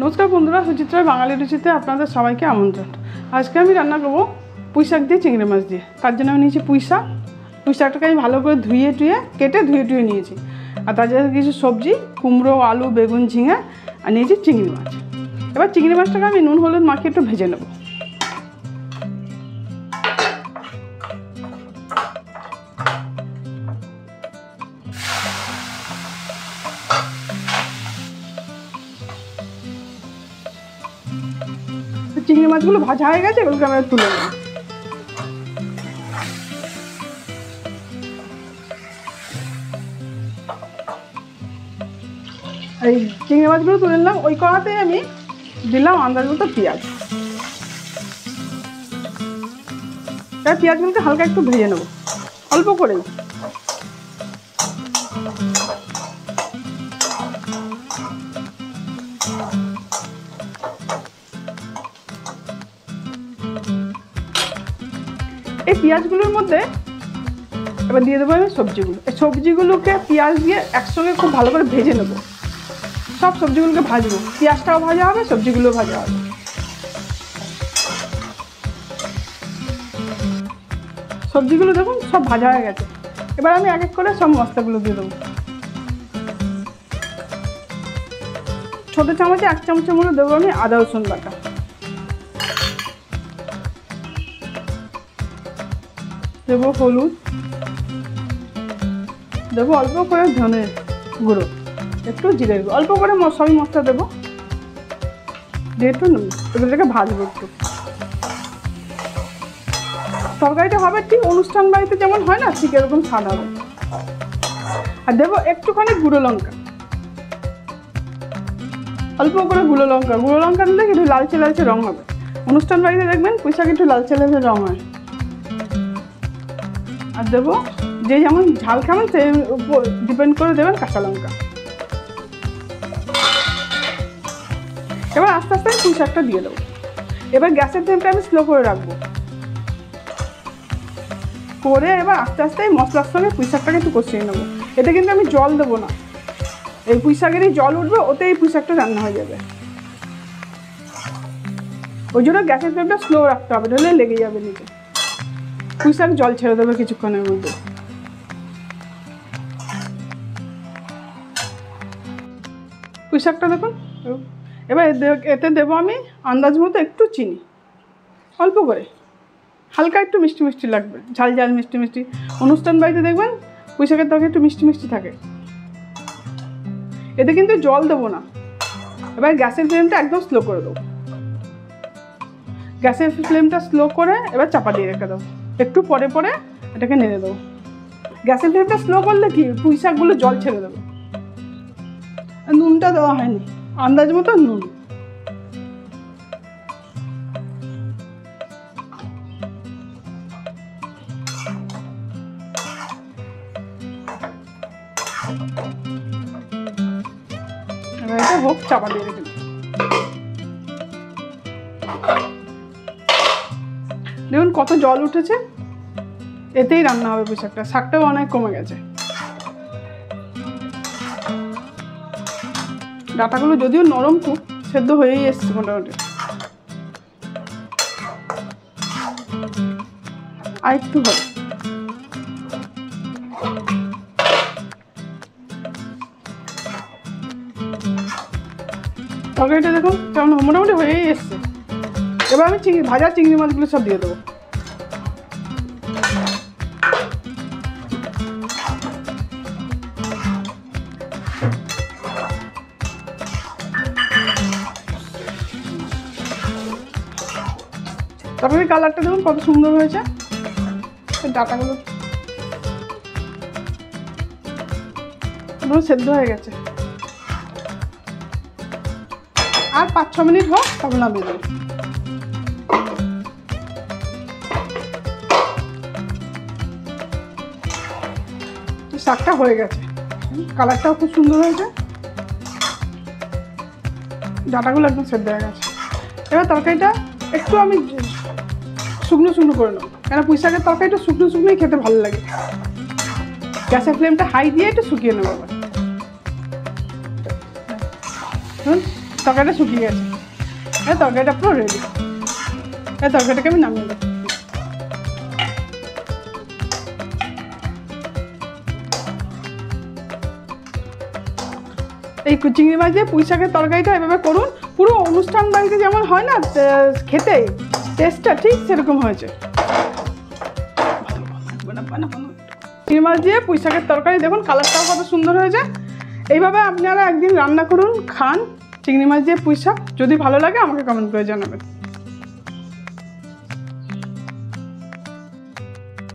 নমস্কার বন্ধুরা, সুচিত্রার বাঙালি রুচিতে আপনাদের সবাইকে আমন্ত্রণ। আজকে আমি রান্না করবো পুঁই শাক দিয়ে চিংড়ি মাছ দিয়ে। তার জন্য আমি নিয়েছি পুঁই শাকটাকে আমি ভালো করে কেটে ধুয়ে নিয়েছি। আর তার জন্য কিছু সবজি, কুমড়ো, আলু, বেগুন, ঝিঙে, আর নিয়েছি চিংড়ি মাছ। এবার চিংড়ি মাছটাকে আমি নুন হলুদ মাখিয়ে একটু ভেজে নেব। চিংড়ি মাছগুলো ভাজা হয়ে গেছে, এগুলোকে আমরা তুলে নেব। এই চিংড়ি মাছগুলো তুলে নিলাম। ওই কড়াতেই আমি দিলাম আন্দাজ মতো পেঁয়াজ। এবার পেঁয়াজগুলোকে হালকা একটু ভেজে নেব, অল্প করেই। এই পেঁয়াজগুলোর মধ্যে এবার দিয়ে দেবো আমি সবজিগুলো। এই সবজিগুলোকে পেঁয়াজ দিয়ে একসঙ্গে খুব ভালো করে ভেজে নেব। সব সবজিগুলোকে ভাজবো, পেঁয়াজটাও ভাজা হবে, সবজিগুলোও ভাজা হবে। সবজিগুলো দেখুন সব ভাজা হয়ে গেছে। এবার আমি এক এক করে সব মশলাগুলো দিয়ে দেবো। ছোটো চামচে 1 চামচের মতো দেবো আমি আদা রসুন বাটা। দেবো হলুদ, দেবো অল্প করে ধনে গুঁড়ো, একটু জিরে গুঁড়ো, অল্প করে সবই মশলা দেবো, দিয়ে একটু নুন। এগুলোকে ভাজবো একটু। তরকারিটা হবে ঠিক অনুষ্ঠান বাড়িতে যেমন হয় না, ঠিক এরকম স্বাদ হবে। আর দেবো একটুখানি গুঁড়ো লঙ্কা, অল্প করে গুঁড়ো লঙ্কা দিলে একটু লালচে লালচে রঙ হবে। অনুষ্ঠান বাড়িতে দেখবেন পুঁই শাক একটু লালচে লালচে রঙ হয়। আর দেবো যে যেমন ঝাল খাবেন সেই উপর ডিপেন্ড করে দেবেন কাঁচা লঙ্কা। এবার আস্তে আস্তে পুঁই শাকটা দিয়ে দেবো। এবার গ্যাসের ফ্লেমটা আমি স্লো করে রাখবো। করে এবার আস্তে আস্তে মশলার সঙ্গে পুঁই শাকটাকে একটু কষিয়ে নেবো। এতে কিন্তু আমি জল দেবো না, এই পুঁই শাকেরই জল উঠবে, ওতেই পুঁই শাকটা রান্না হয়ে যাবে। ওই জন্য গ্যাসের ফ্লেমটা স্লো রাখতে হবে, নাহলে লেগে যাবে নিচে। পুঁই শাক জল ছেড়ে দেবে কিছুক্ষণের মধ্যে। পুঁই শাকটা দেখুন। এবার এতে দেবো আমি আন্দাজ মতো একটু চিনি, অল্প করে, হালকা একটু মিষ্টি মিষ্টি লাগবে, ঝাল ঝাল মিষ্টি মিষ্টি। অনুষ্ঠান বাড়িতে দেখবেন পুঁই শাকের তরকারি একটু মিষ্টি মিষ্টি থাকে। এতে কিন্তু জল দেবো না। এবার গ্যাসের ফ্লেমটা একদম স্লো করে দেবো। গ্যাসের ফ্লেমটা স্লো করে এবার চাপা দিয়ে রেখে দেবো। একটু পরে পরে এটাকে নেড়ে দেবো। গ্যাসের ফ্লেমটা স্লো করলে কি পুঁই শাকগুলো জল ছেড়ে দেবে। নুনটা দেওয়া হয়নি, আন্দাজ মতো নুন। এবার এটা হোক, চাপা দিয়ে রেখে দেবো। দেখুন কত জল উঠেছে, এতেই রান্না হবে পুঁই শাকটা। শাকটাও অনেক কমে গেছে। ডাঁটাগুলো যদিও নরম, খুব সেদ্ধ হয়েই এসছে মোটামুটি। আর একটু হবে। তরকারিটা দেখুন কেমন মোটামুটি হয়েই এসছে। এবার আমি ভাজা চিংড়ি মাছগুলো সব দিয়ে দেবো। তরকারির কালারটা দেখুন কত সুন্দর হয়েছে। ডাঁটাগুলো সেদ্ধ হয়ে গেছে। আর 5-6 মিনিট হোক, তারপর নামিয়ে দেবো। শাকটা হয়ে গেছে, কালারটাও খুব সুন্দর হয়েছে, ডাঁটাগুলো একদম সেদ্ধ হয়ে গেছে। এবার তরকারিটা একটু আমি শুকনো শুকনো করে নেবো, কেন পুঁই শাকের তরকারিটা শুকনো শুকনোই খেতে ভালো লাগে। গ্যাসের ফ্লেমটা হাই দিয়ে একটু শুকিয়ে নেবো। আবার তরকারিটা শুকিয়ে গেছে, এই তরকারিটা পুরো রেডি। এই তরকারিটাকে আমি নামিয়ে দেবো। এই চিংড়ি মাছ দিয়ে পুঁই শাকের তরকারিটা এভাবে করুন, পুরো অনুষ্ঠান বাড়িতে যেমন হয় না খেতে, টেস্টটা ঠিক সেরকম হয়েছে। চিংড়ি মাছ দিয়ে পুঁই শাকের তরকারি দেখুন কালারটাও কত সুন্দর হয়েছে। এইভাবে আপনারা একদিন রান্না করুন, খান চিংড়ি মাছ দিয়ে পুঁই শাক। যদি ভালো লাগে আমাকে কমেন্ট করে জানাবেন।